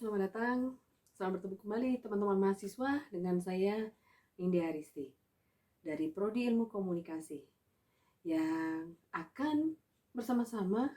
selamat datang. Selamat bertemu kembali teman-teman mahasiswa dengan saya Nindya Aristi dari Prodi Ilmu Komunikasi yang akan bersama-sama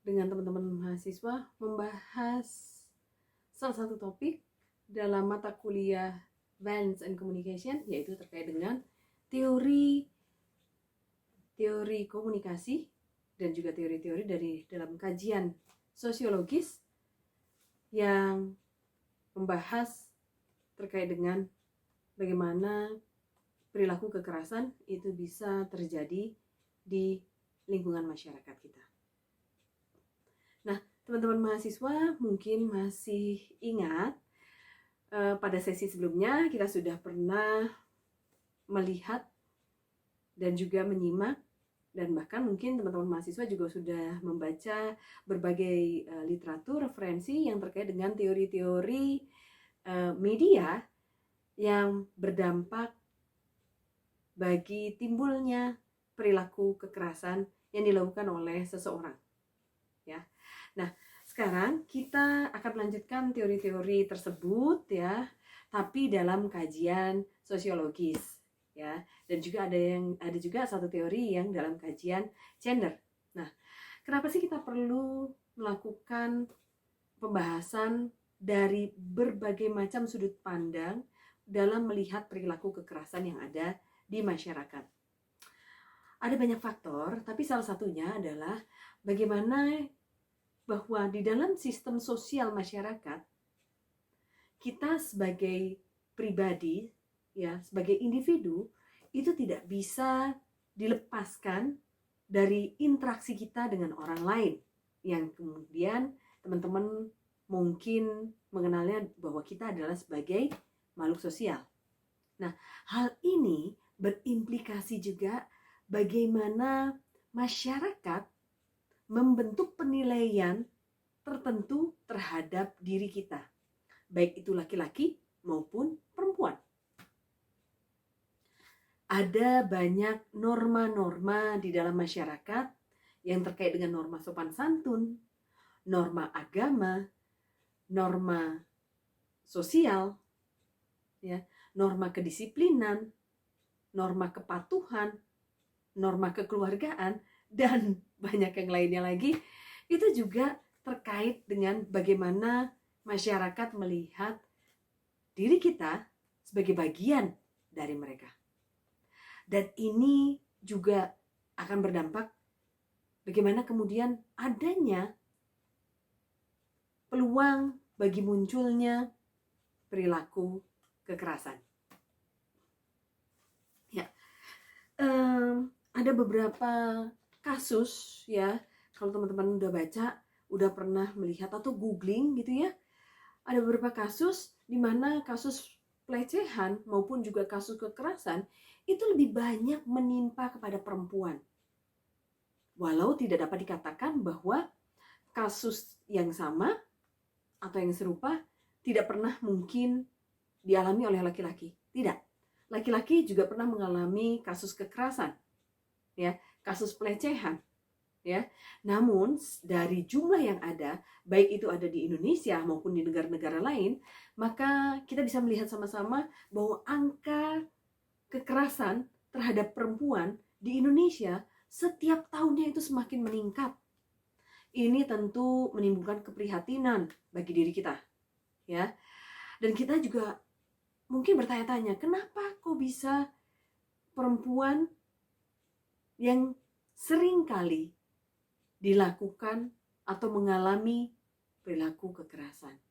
dengan teman-teman mahasiswa membahas salah satu topik dalam mata kuliah Events and Communication, yaitu terkait dengan teori komunikasi dan juga teori-teori dari dalam kajian sosiologis yang membahas terkait dengan bagaimana perilaku kekerasan itu bisa terjadi di lingkungan masyarakat kita. Nah, teman-teman mahasiswa mungkin masih ingat pada sesi sebelumnya kita sudah pernah melihat dan juga menyimak, dan bahkan mungkin teman-teman mahasiswa juga sudah membaca berbagai literatur referensi yang terkait dengan teori-teori media yang berdampak bagi timbulnya perilaku kekerasan yang dilakukan oleh seseorang. Ya. Nah, sekarang kita akan melanjutkan teori-teori tersebut ya, tapi dalam kajian sosiologis. Ya, dan juga ada juga satu teori yang dalam kajian gender. Nah, kenapa sih kita perlu melakukan pembahasan dari berbagai macam sudut pandang dalam melihat perilaku kekerasan yang ada di masyarakat? Ada banyak faktor, tapi salah satunya adalah bagaimana bahwa di dalam sistem sosial masyarakat kita sebagai pribadi, ya, sebagai individu itu tidak bisa dilepaskan dari interaksi kita dengan orang lain yang kemudian teman-teman mungkin mengenalnya bahwa kita adalah sebagai makhluk sosial. Nah, hal ini berimplikasi juga bagaimana masyarakat membentuk penilaian tertentu terhadap diri kita, baik itu laki-laki maupun perempuan. Ada banyak norma-norma di dalam masyarakat yang terkait dengan norma sopan santun, norma agama, norma sosial, ya, norma kedisiplinan, norma kepatuhan, norma kekeluargaan, dan banyak yang lainnya lagi. Itu juga terkait dengan bagaimana masyarakat melihat diri kita sebagai bagian dari mereka. Dan ini juga akan berdampak bagaimana kemudian adanya peluang bagi munculnya perilaku kekerasan. Ya, ada beberapa kasus ya, kalau teman-teman udah baca, udah pernah melihat atau googling gitu ya, ada beberapa kasus di mana kasus pelecehan maupun juga kasus kekerasan itu lebih banyak menimpa kepada perempuan. Walau tidak dapat dikatakan bahwa kasus yang sama atau yang serupa tidak pernah mungkin dialami oleh laki-laki. Tidak. Laki-laki juga pernah mengalami kasus kekerasan, ya, kasus pelecehan, ya. Namun dari jumlah yang ada, baik itu ada di Indonesia maupun di negara-negara lain, maka kita bisa melihat sama-sama bahwa angka kekerasan terhadap perempuan di Indonesia setiap tahunnya itu semakin meningkat. Ini tentu menimbulkan keprihatinan bagi diri kita, ya. Dan kita juga mungkin bertanya-tanya, kenapa kok bisa perempuan yang sering kali dilakukan atau mengalami perilaku kekerasan?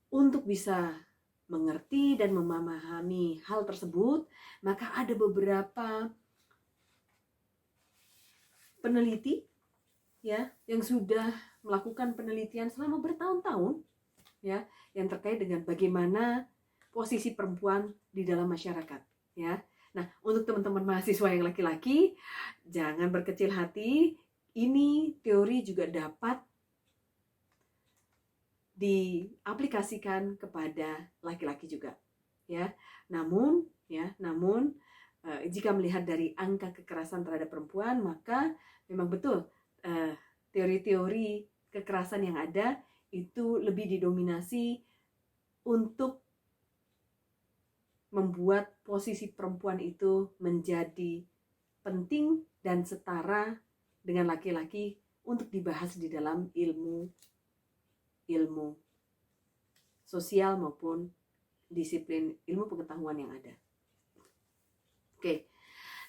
Untuk bisa mengerti dan memahami hal tersebut, maka ada beberapa peneliti ya yang sudah melakukan penelitian selama bertahun-tahun ya, yang terkait dengan bagaimana posisi perempuan di dalam masyarakat ya. Nah, untuk teman-teman mahasiswa yang laki-laki, jangan berkecil hati, ini teori juga dapat diaplikasikan kepada laki-laki juga ya. Namun jika melihat dari angka kekerasan terhadap perempuan, maka memang betul teori-teori kekerasan yang ada itu lebih didominasi untuk membuat posisi perempuan itu menjadi penting dan setara dengan laki-laki untuk dibahas di dalam ilmu sosial maupun disiplin ilmu pengetahuan yang ada. Oke.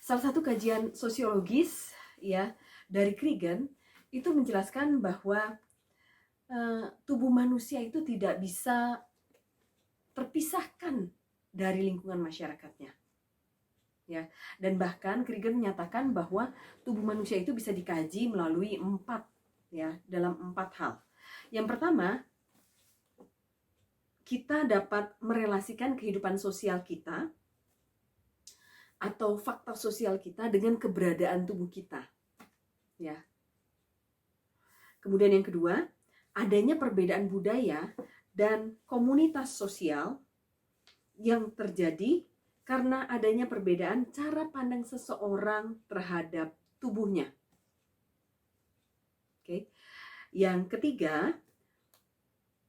Salah satu kajian sosiologis ya dari Kriegen itu menjelaskan bahwa tubuh manusia itu tidak bisa terpisahkan dari lingkungan masyarakatnya. Ya, dan bahkan Kriegen menyatakan bahwa tubuh manusia itu bisa dikaji melalui dalam 4 hal. Yang pertama, kita dapat merelasikan kehidupan sosial kita atau faktor sosial kita dengan keberadaan tubuh kita. Ya. Kemudian yang kedua, adanya perbedaan budaya dan komunitas sosial yang terjadi karena adanya perbedaan cara pandang seseorang terhadap tubuhnya. Oke. Yang ketiga,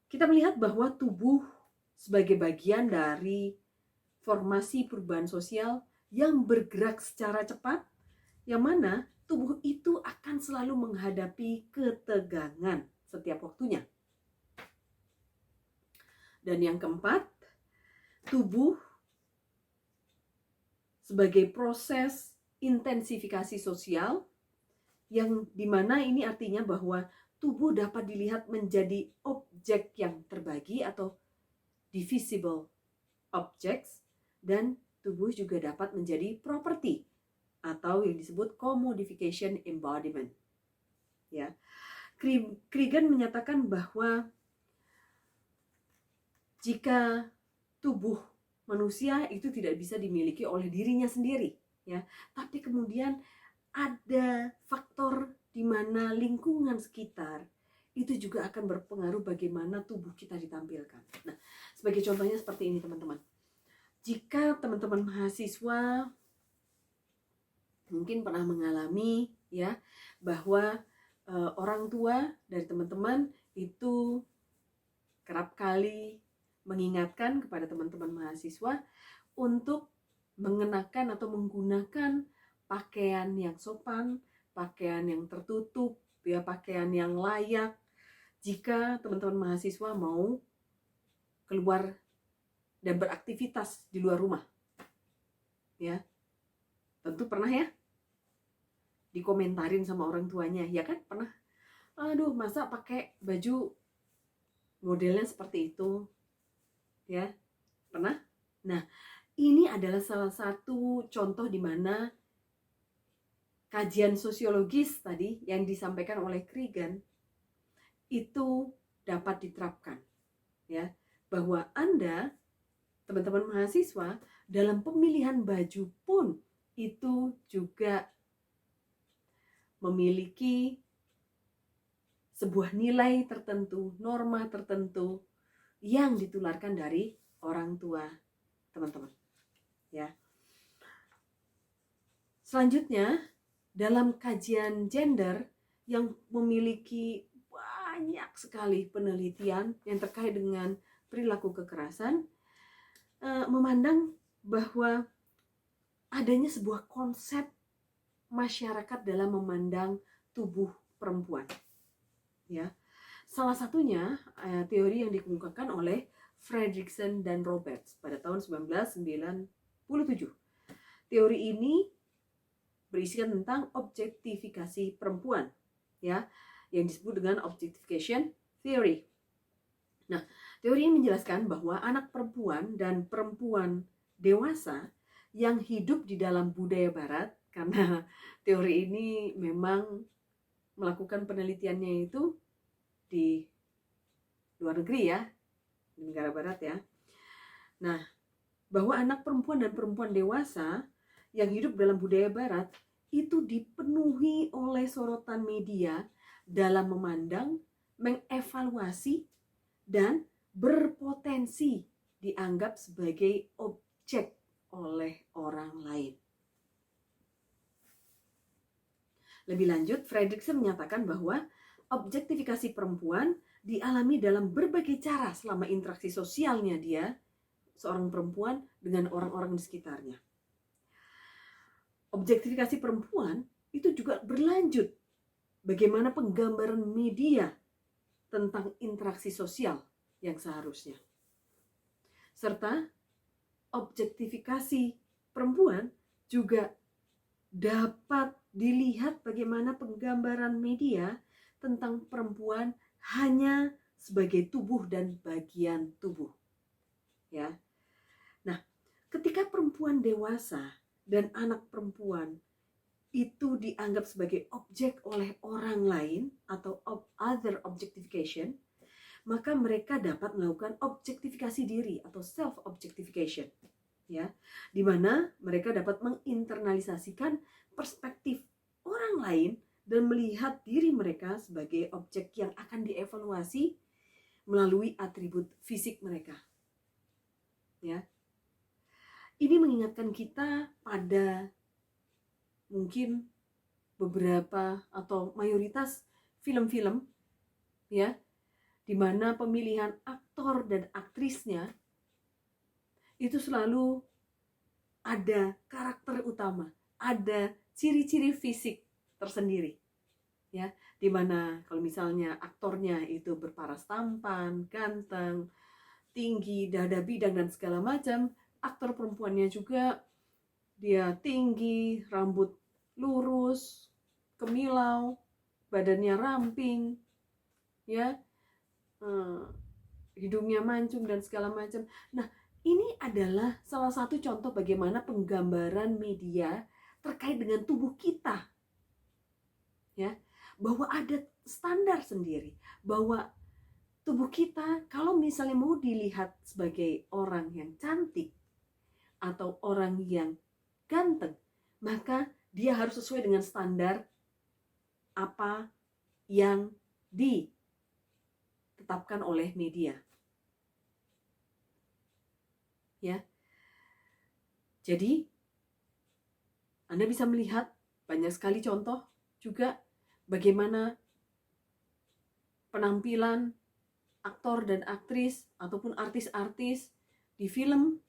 kita melihat bahwa tubuh sebagai bagian dari formasi perubahan sosial yang bergerak secara cepat, yang mana tubuh itu akan selalu menghadapi ketegangan setiap waktunya. Dan yang keempat, tubuh sebagai proses intensifikasi sosial, yang dimana ini artinya bahwa tubuh dapat dilihat menjadi objek yang terbagi atau divisible objects, dan tubuh juga dapat menjadi property atau yang disebut commodification embodiment. Ya. Kriegen menyatakan bahwa jika tubuh manusia itu tidak bisa dimiliki oleh dirinya sendiri, ya, tapi kemudian ada faktor di mana lingkungan sekitar itu juga akan berpengaruh bagaimana tubuh kita ditampilkan. Nah, sebagai contohnya seperti ini teman-teman. Jika teman-teman mahasiswa mungkin pernah mengalami ya bahwa orang tua dari teman-teman itu kerap kali mengingatkan kepada teman-teman mahasiswa untuk mengenakan atau menggunakan pakaian yang sopan, pakaian yang tertutup, ya, pakaian yang layak jika teman-teman mahasiswa mau keluar dan beraktivitas di luar rumah. Ya. Tentu pernah ya dikomentarin sama orang tuanya, ya kan? Pernah. Aduh, masa pakai baju modelnya seperti itu? Ya, pernah? Nah, ini adalah salah satu contoh di mana kajian sosiologis tadi yang disampaikan oleh Kriegen itu dapat diterapkan, ya, bahwa Anda, teman-teman mahasiswa, dalam pemilihan baju pun itu juga memiliki sebuah nilai tertentu, norma tertentu yang ditularkan dari orang tua teman-teman. Ya. Selanjutnya, dalam kajian gender yang memiliki banyak sekali penelitian yang terkait dengan perilaku kekerasan, memandang bahwa adanya sebuah konsep masyarakat dalam memandang tubuh perempuan. Ya. Salah satunya teori yang dikemukakan oleh Fredrickson dan Roberts pada tahun 1997. Teori ini berisikan tentang objektifikasi perempuan, ya, yang disebut dengan objectification theory. Nah, teori ini menjelaskan bahwa anak perempuan dan perempuan dewasa yang hidup di dalam budaya barat, karena teori ini memang melakukan penelitiannya itu di luar negeri ya, di negara barat ya. Nah, bahwa anak perempuan dan perempuan dewasa yang hidup dalam budaya barat itu dipenuhi oleh sorotan media dalam memandang, mengevaluasi, dan berpotensi dianggap sebagai objek oleh orang lain. Lebih lanjut, Fredrickson menyatakan bahwa objektifikasi perempuan dialami dalam berbagai cara selama interaksi sosialnya dia, seorang perempuan, dengan orang-orang di sekitarnya. Objektifikasi perempuan itu juga berlanjut bagaimana penggambaran media tentang interaksi sosial yang seharusnya. Serta objektifikasi perempuan juga dapat dilihat bagaimana penggambaran media tentang perempuan hanya sebagai tubuh dan bagian tubuh. Ya. Nah, ketika perempuan dewasa dan anak perempuan itu dianggap sebagai objek oleh orang lain atau other objectification, maka mereka dapat melakukan objektifikasi diri atau self objectification, ya, di mana mereka dapat menginternalisasikan perspektif orang lain dan melihat diri mereka sebagai objek yang akan dievaluasi melalui atribut fisik mereka. Ya. Ini mengingatkan kita pada mungkin beberapa atau mayoritas film-film, ya, di mana pemilihan aktor dan aktrisnya itu selalu ada karakter utama, ada ciri-ciri fisik tersendiri, ya, di mana kalau misalnya aktornya itu berparas tampan, ganteng, tinggi, dada bidang dan segala macam, aktor perempuannya juga dia tinggi, rambut lurus, kemilau, badannya ramping, ya, hidungnya mancung dan segala macam. Nah, ini adalah salah satu contoh bagaimana penggambaran media terkait dengan tubuh kita, ya, bahwa ada standar sendiri, bahwa tubuh kita kalau misalnya mau dilihat sebagai orang yang cantik atau orang yang ganteng, maka dia harus sesuai dengan standar apa yang ditetapkan oleh media. Ya. Jadi Anda bisa melihat banyak sekali contoh juga bagaimana penampilan aktor dan aktris ataupun artis-artis di film,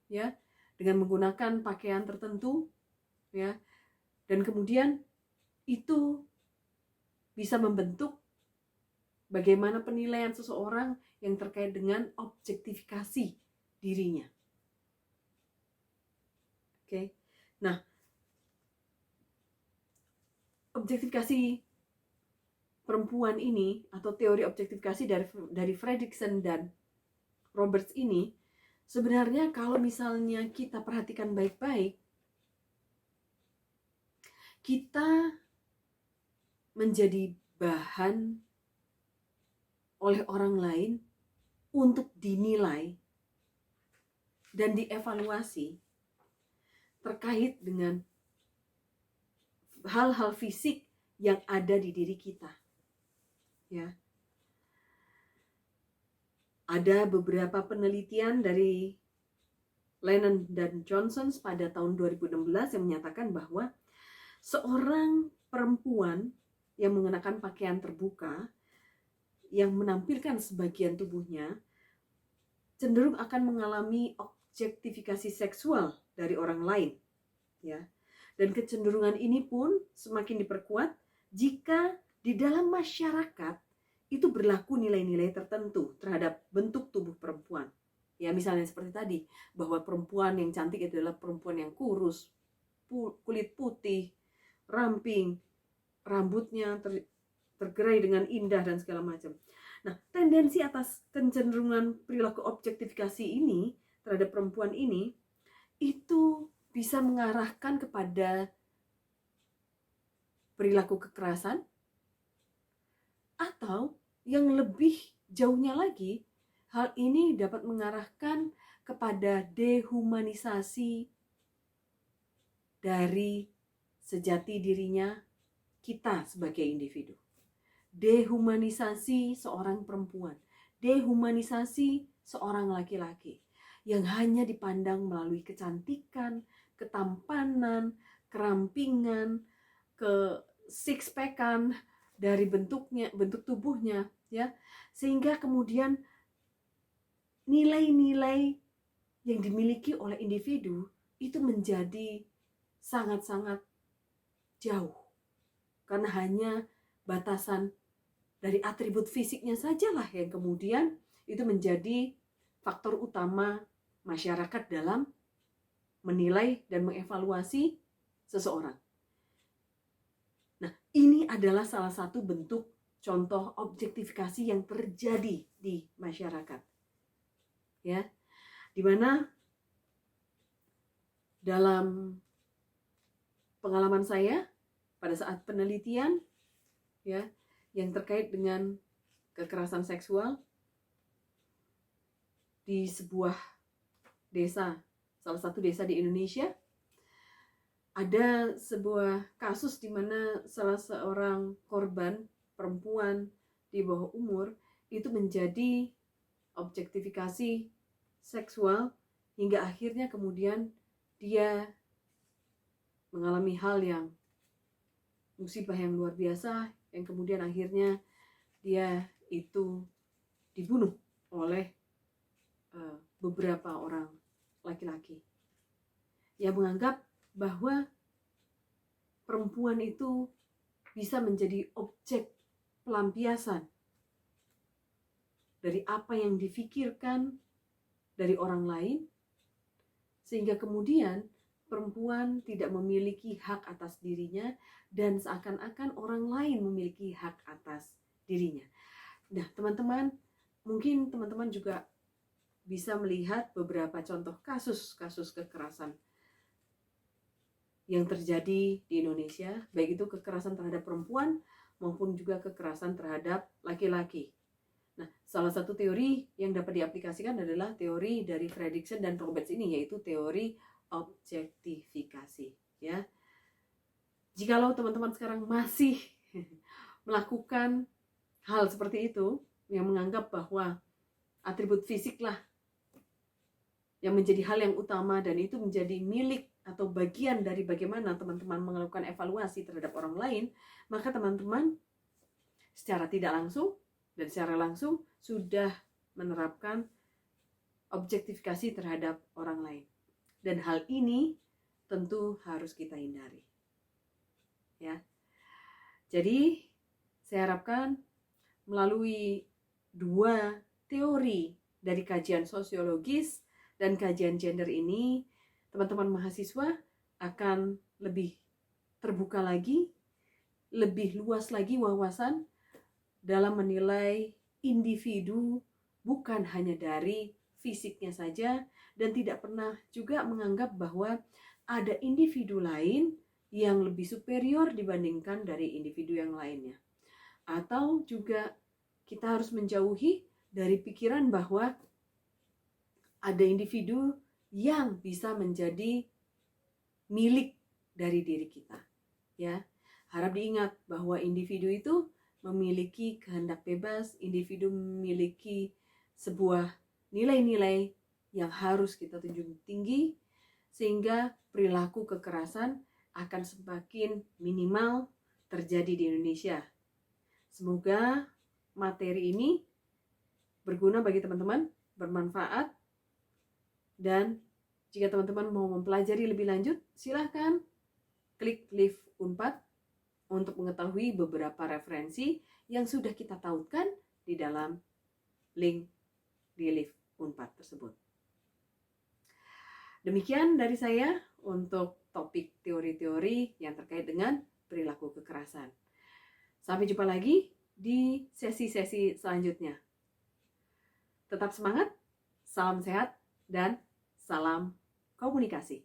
ya, dengan menggunakan pakaian tertentu, ya, dan kemudian itu bisa membentuk bagaimana penilaian seseorang yang terkait dengan objektifikasi dirinya. Oke. Nah, objektifikasi perempuan ini atau teori objektifikasi dari Fredrickson dan Roberts ini sebenarnya kalau misalnya kita perhatikan baik-baik, kita menjadi bahan oleh orang lain untuk dinilai dan dievaluasi terkait dengan hal-hal fisik yang ada di diri kita. Ya. Ada beberapa penelitian dari Lennon dan Johnson pada tahun 2016 yang menyatakan bahwa seorang perempuan yang mengenakan pakaian terbuka yang menampilkan sebagian tubuhnya cenderung akan mengalami objektifikasi seksual dari orang lain, ya. Dan kecenderungan ini pun semakin diperkuat jika di dalam masyarakat itu berlaku nilai-nilai tertentu terhadap bentuk tubuh perempuan. Ya, misalnya seperti tadi, bahwa perempuan yang cantik adalah perempuan yang kurus, kulit putih, ramping, rambutnya tergerai dengan indah dan segala macam. Nah, tendensi atas kecenderungan perilaku objektifikasi ini terhadap perempuan ini itu bisa mengarahkan kepada perilaku kekerasan, atau yang lebih jauhnya lagi, hal ini dapat mengarahkan kepada dehumanisasi dari sejati dirinya kita sebagai individu. Dehumanisasi seorang perempuan, dehumanisasi seorang laki-laki yang hanya dipandang melalui kecantikan, ketampanan, kerampingan, ke six packan dari bentuk tubuhnya, ya, sehingga kemudian nilai-nilai yang dimiliki oleh individu itu menjadi sangat-sangat jauh, karena hanya batasan dari atribut fisiknya sajalah yang kemudian itu menjadi faktor utama masyarakat dalam menilai dan mengevaluasi seseorang. Nah, ini adalah salah satu bentuk contoh objektifikasi yang terjadi di masyarakat. Ya, di mana dalam pengalaman saya pada saat penelitian ya yang terkait dengan kekerasan seksual di sebuah desa, salah satu desa di Indonesia, ada sebuah kasus di mana salah seorang korban perempuan di bawah umur itu menjadi objektifikasi seksual hingga akhirnya kemudian dia mengalami hal yang musibah yang luar biasa, yang kemudian akhirnya dia itu dibunuh oleh beberapa orang laki-laki yang menganggap bahwa perempuan itu bisa menjadi objek pelampiasan dari apa yang difikirkan dari orang lain, sehingga kemudian perempuan tidak memiliki hak atas dirinya dan seakan-akan orang lain memiliki hak atas dirinya. Nah, teman-teman, mungkin teman-teman juga bisa melihat beberapa contoh kasus-kasus kekerasan yang terjadi di Indonesia, baik itu kekerasan terhadap perempuan maupun juga kekerasan terhadap laki-laki. Nah, salah satu teori yang dapat diaplikasikan adalah teori dari Fredrickson dan Roberts ini, yaitu teori objektifikasi. Ya, jikalau teman-teman sekarang masih melakukan hal seperti itu, yang menganggap bahwa atribut fisiklah yang menjadi hal yang utama dan itu menjadi milik atau bagian dari bagaimana teman-teman melakukan evaluasi terhadap orang lain, maka teman-teman secara tidak langsung dan secara langsung sudah menerapkan objektifikasi terhadap orang lain. Dan hal ini tentu harus kita hindari. Ya. Jadi, saya harapkan melalui dua teori dari kajian sosiologis dan kajian gender ini, teman-teman mahasiswa akan lebih terbuka lagi, lebih luas lagi wawasan dalam menilai individu bukan hanya dari fisiknya saja, dan tidak pernah juga menganggap bahwa ada individu lain yang lebih superior dibandingkan dari individu yang lainnya. Atau juga kita harus menjauhi dari pikiran bahwa ada individu yang bisa menjadi milik dari diri kita. Ya, harap diingat bahwa individu itu memiliki kehendak bebas, individu memiliki sebuah nilai-nilai yang harus kita junjung tinggi, sehingga perilaku kekerasan akan semakin minimal terjadi di Indonesia. Semoga materi ini berguna bagi teman-teman, bermanfaat. Dan jika teman-teman mau mempelajari lebih lanjut, silahkan klik Live Unpad untuk mengetahui beberapa referensi yang sudah kita tautkan di dalam link di Live Unpad tersebut. Demikian dari saya untuk topik teori-teori yang terkait dengan perilaku kekerasan. Sampai jumpa lagi di sesi-sesi selanjutnya. Tetap semangat, salam sehat, dan salam komunikasi.